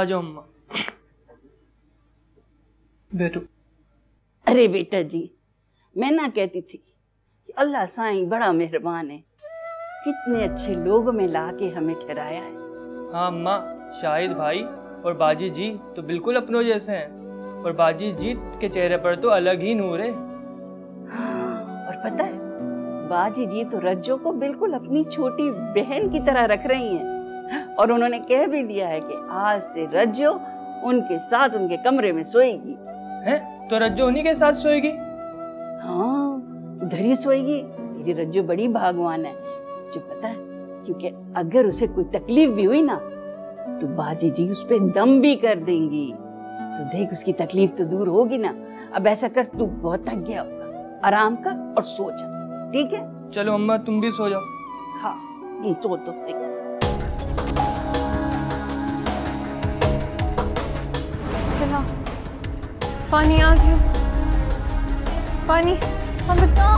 आ जाओ अम्मा। बैठो। अरे बेटा जी, मैं ना कहती थी कि अल्लाह साईं बड़ा मेहरबान है, कितने अच्छे लोगों में लाके हमें ठहराया है। हाँ अम्मा, शाहिद भाई और बाजी जी तो बिल्कुल अपनों जैसे हैं, और बाजी जी के चेहरे पर तो अलग ही नूर है। हाँ, और पता है बाजी जी तो रज्जो को बिल्कुल अपनी छोटी बहन की तरह रख रही हैं, और उन्होंने कह भी दिया है कि आज से रज्जो उनके साथ उनके कमरे में सोएगी। हैं? तो रज्जो उन्हीं के साथ सोएगी? हाँ, उधर ही सोएगी। मेरी रज्जो बड़ी भागवान है, तुझे पता है, क्योंकि अगर उसे कोई तकलीफ भी हुई ना तो बाजी जी उस पे दम भी कर देंगी। तो देख, उसकी तकलीफ तो दूर होगी ना। अब ऐसा कर, तू बहुत थक गया होगा, आराम कर और सो जा, ठीक है? चलो अम्मा, तुम भी सो जाओ। हाँ, सो तो सही। सुना, पानी आ गया। पानी, हम बचाओ,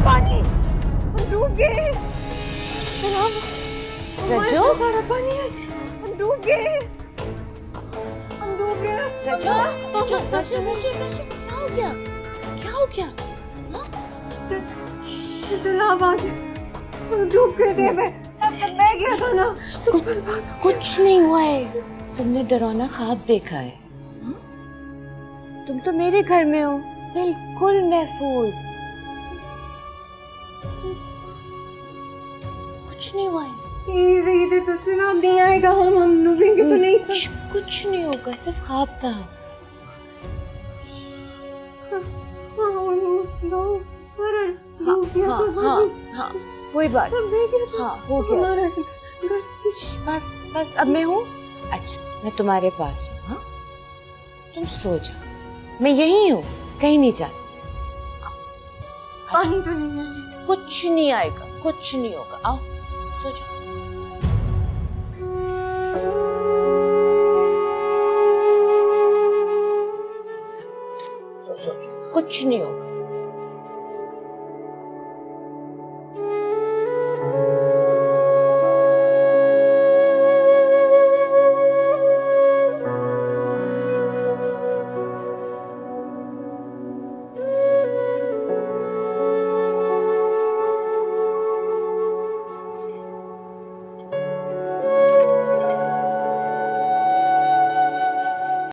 पानी, हम डूब गए। रज्जो, सारा पानी है, हम डूब गए, हम डूब गए। रज्जो, रज्जो, रज्जो, रज्जो, रज्जो, क्या हो गया? क्या हो गया? सैलाब आ गया, हम डूब गए थे, मैं सब बह गया था ना। कुछ नहीं हुआ है, तुमने डरावना ख्वाब देखा है। तुम तो मेरे घर में हो, बिल्कुल महफूज। कुछ नहीं हुआ है। इधर तो सैलाब नहीं आएगा, हम डूबेंगे तो नहीं। कुछ नहीं होगा, सिर्फ ख्वाब था। हाँ, कोई बात। हाँ, हो गया। बस अब मैं हूँ। अच्छा, मैं तुम्हारे पास हूँ। हाँ, तुम सो जाओ, मैं यही हूँ, कहीं नहीं जाती। पानी तो नहीं आएगा। कुछ नहीं आएगा, कुछ नहीं होगा, आओ सो जाओ। कुछ नहीं होगा।